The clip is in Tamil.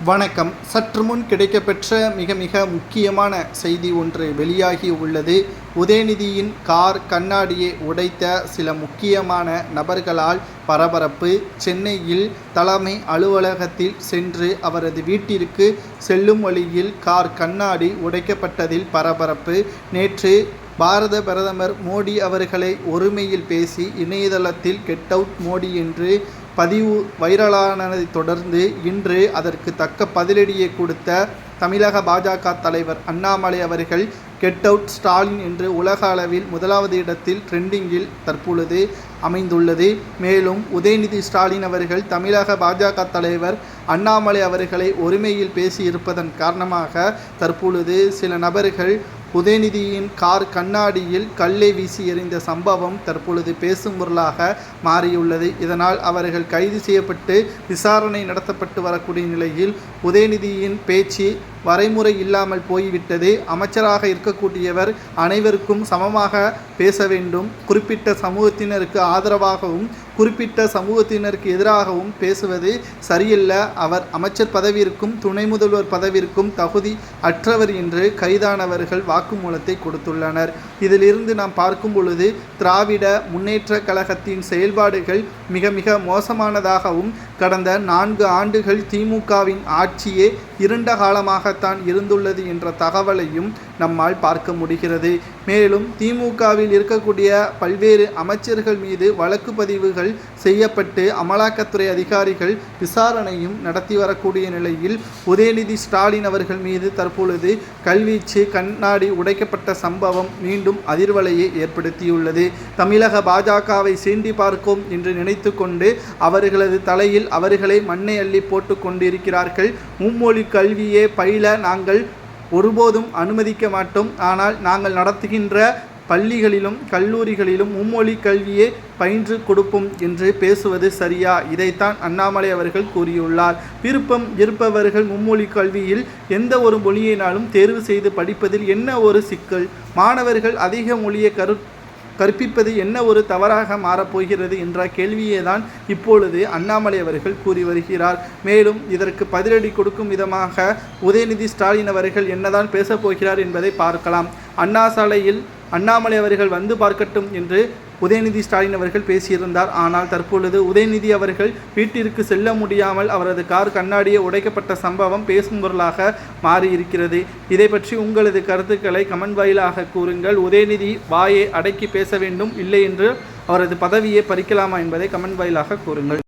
வணக்கம். சற்று முன் கிடைக்கப்பெற்ற மிக முக்கியமான செய்தி ஒன்று வெளியாகி உள்ளது. உதயநிதியின் கார் கண்ணாடியை உடைத்த சில முக்கியமான நபர்களால் பரபரப்பு. சென்னையில் தலைமை அலுவலகத்தில் சென்று அவரது வீட்டிற்கு செல்லும் வழியில் கார் கண்ணாடி உடைக்கப்பட்டதில் பரபரப்பு. நேற்று பாரத பிரதமர் மோடி அவர்களை ஒருமையில் பேசி இணையதளத்தில் கெட் அவுட் மோடி என்று பதிவு வைரலானதை தொடர்ந்து இன்று அதற்கு தக்க பதிலடியை கொடுத்த தமிழக பாஜக தலைவர் அண்ணாமலை அவர்கள் கெட் அவுட் ஸ்டாலின் என்று உலக அளவில் முதலாவது இடத்தில் ட்ரெண்டிங்கில் தற்பொழுது அமைந்துள்ளது. மேலும் உதயநிதி ஸ்டாலின் அவர்கள் தமிழக பாஜக தலைவர் அண்ணாமலை அவர்களை ஒருமையில் பேசியிருப்பதன் காரணமாக தற்பொழுது சில நபர்கள் உதயநிதியின் கார் கண்ணாடியில் கல்லை வீசி எறிந்த சம்பவம் தற்பொழுது பேசும் பொருளாக மாறியுள்ளது. இதனால் அவர்கள் கைது செய்யப்பட்டு விசாரணை நடத்தப்பட்டு வரக்கூடிய நிலையில் உதயநிதியின் பேச்சு வரைமுறை இல்லாமல் போய்விட்டது. அமைச்சராக இருக்கக்கூடியவர் அனைவருக்கும் சமமாக பேச வேண்டும், குறிப்பிட்ட சமூகத்தினருக்கு ஆதரவாகவும் குறிப்பிட்ட சமூகத்தினருக்கு எதிராகவும் பேசுவது சரியல்ல, அவர் அமைச்சர் பதவியிற்கும் துணை முதல்வர் பதவியிற்கும் தகுதி அற்றவர் என்று கைதானவர்கள் வாக்குமூலத்தை கொடுத்துள்ளனர். இதிலிருந்து நாம் பார்க்கும் பொழுது திராவிட முன்னேற்ற கழகத்தின் செயல்பாடுகள் மிக மோசமானதாகவும் கடந்த 4 ஆண்டுகள் திமுகவின் ஆட்சியே இருண்ட காலமாகத்தான் இருந்துள்ளது என்ற தகவலையும் நம்மால் பார்க்க முடிகிறது. மேலும் திமுகவில் இருக்கக்கூடிய பல்வேறு அமைச்சர்கள் மீது வழக்கு பதிவுகள் செய்யப்பட்டு அமலாக்கத்துறை அதிகாரிகள் விசாரணையும் நடத்தி வரக்கூடிய நிலையில் உதயநிதி ஸ்டாலின் அவர்கள் மீது தற்பொழுது கல்வீச்சு கண்ணாடி உடைக்கப்பட்ட சம்பவம் மீண்டும் அதிர்வலையை ஏற்படுத்தியுள்ளது. தமிழக பாஜகவை சீண்டி பார்க்கும் என்று நினைத்து கொண்டு அவர்களது தலையில் அவர்களை மண்ணை அள்ளி போட்டு கொண்டிருக்கிறார்கள். மும்மொழி கல்வியே பயில நாங்கள் ஒருபோதும் அனுமதிக்க மாட்டோம், ஆனால் நாங்கள் நடத்துகின்ற பள்ளிகளிலும் கல்லூரிகளிலும் மும்மொழி கல்வியே பயின்று கொடுப்போம் என்று பேசுவது சரியா? இதைத்தான் அண்ணாமலை அவர்கள் கூறியுள்ளார். விருப்பம் இருப்பவர்கள் மும்மொழி கல்வியில் எந்த ஒரு மொழியினாலும் தேர்வு செய்து படிப்பதில் என்ன ஒரு சிக்கல்? மாணவர்கள் அதிக மொழியை கற்பிப்பது என்ன ஒரு தவறாக மாறப்போகிறது என்ற கேள்வியே தான் இப்பொழுது அண்ணாமலை அவர்கள் கூறி வருகிறார். மேலும் இதற்கு பதிலடி கொடுக்கும் விதமாக உதயநிதி ஸ்டாலின் அவர்கள் என்னதான் பேசப்போகிறார் என்பதை பார்க்கலாம். அண்ணா சாலையில் அண்ணாமலை அவர்கள் வந்து பார்க்கட்டும் என்று உதயநிதி ஸ்டாலின் அவர்கள் பேசியிருந்தார். ஆனால் தற்பொழுது உதயநிதி அவர்கள் வீட்டிற்கு செல்ல முடியாமல் அவரது கார் கண்ணாடியை உடைக்கப்பட்ட சம்பவம் பேசும் பொருளாக மாறியிருக்கிறது. இதை பற்றி உங்களது கருத்துக்களை கமெண்ட் வாயிலாக கூறுங்கள். உதயநிதி வாயை அடக்கி பேச வேண்டும், இல்லை என்று அவரது பதவியை பறிக்கலாமா என்பதை கமெண்ட் வாயிலாக கூறுங்கள்.